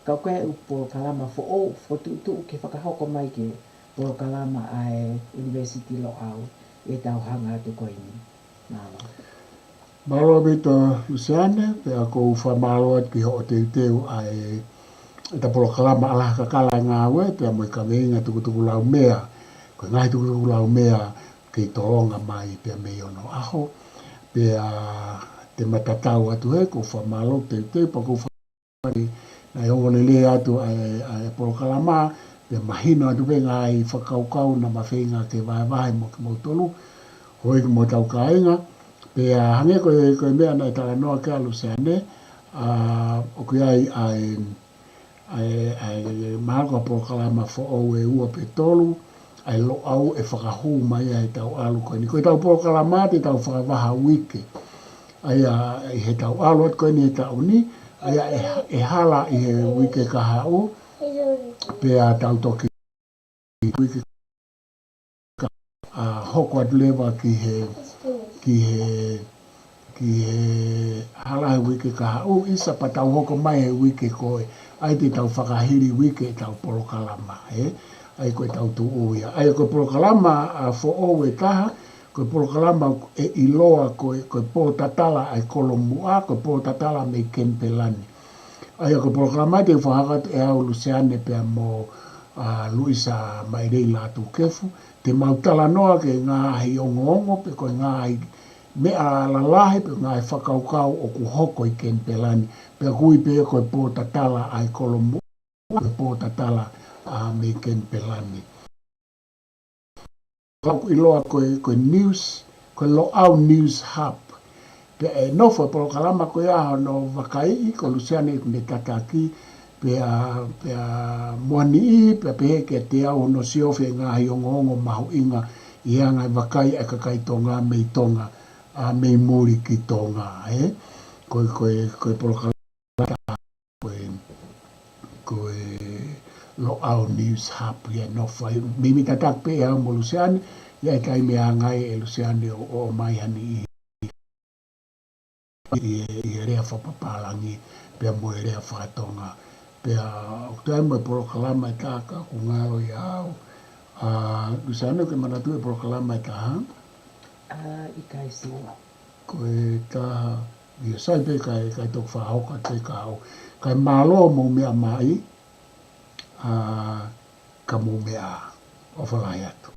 ka koe u Polokalama fo tu ke whakahoko mai ke Polokalama ai University lo au, e tau hanga atu koe ni. Malo. Malo bito Luseane, pe ako uwha malo at ki ho te teu ai ta Polokalama Alaha Kakala Ngaue, pe mo I ka veinga Tukutukulaumea, Ko ngai Tukutukulaumea kei Tolonga Mai pia me ono aho. Pia te matatau atu he ko whamalo te pa ko whamalo. Na iongone le atu ai Polokalama. Pia mahino atu venga ai whakaukau na mawhenga ke vae mo ke mautolu. Hoi ke mo tau kainga. Pia hange koe mea na itala noa ke a Luseane. O kui ai mahako a Polokalama fo o e ua pe tolu. Ai lo au e whakahu mai ai tau alu koe ni. Koe tau Polokalama te tau whakavaha wike. Ai he tau alu at koe ni he tau ni. Ai e hala i he wike kahau. Pea tau toki wike hoko at lewa ki he hala he wike kahau. Isa pa tau hoko mai he wike koe. Ai te tau whakahiri wike e tau Polokalama. Ai koe tau tu uia. Ai koe Polokalama fo o e taha. Koe Polokalama e iloa koe pōtatala ai kolomua. Koe pōtatala me Kenipelani. Ai koe Polokalama te whahakat e au Luseane pia mo Luisa mai rei lātu kefu. Te mautala noa ke ngā hi ongo pe koe ngā hi mea lalahe pe ngā hi whakaukau o ku hoko i Kenipelani. Pia kui pe koe pōtatala ai kolomua. Koe pōtatala me Kenipelani. Kau iloa koe news, koe lo au news hub. Pe no fo Polokalama koe aho no wakai ko Luseane ne tataki pe moani I pe heke te au no siofe ngā hi ongo mahu inga I anga wakai e kakai tonga mei tonga mei muri ki tonga. Koe Polokalama koe lo au news hub ia no fai mimi tatak pe au mo Luseane ia kai me angai e Luseane o mai hani I rea whapapalangi pia mo rea whakatonga pia o tai mo Polokalama e taka ku ngaro I au Luseane ke manatu e Polokalama e taha I kai siwa koe taha ia sai pe kai tok whahoka te kao kai malo mo mea mai ka mo mea o whalai atu.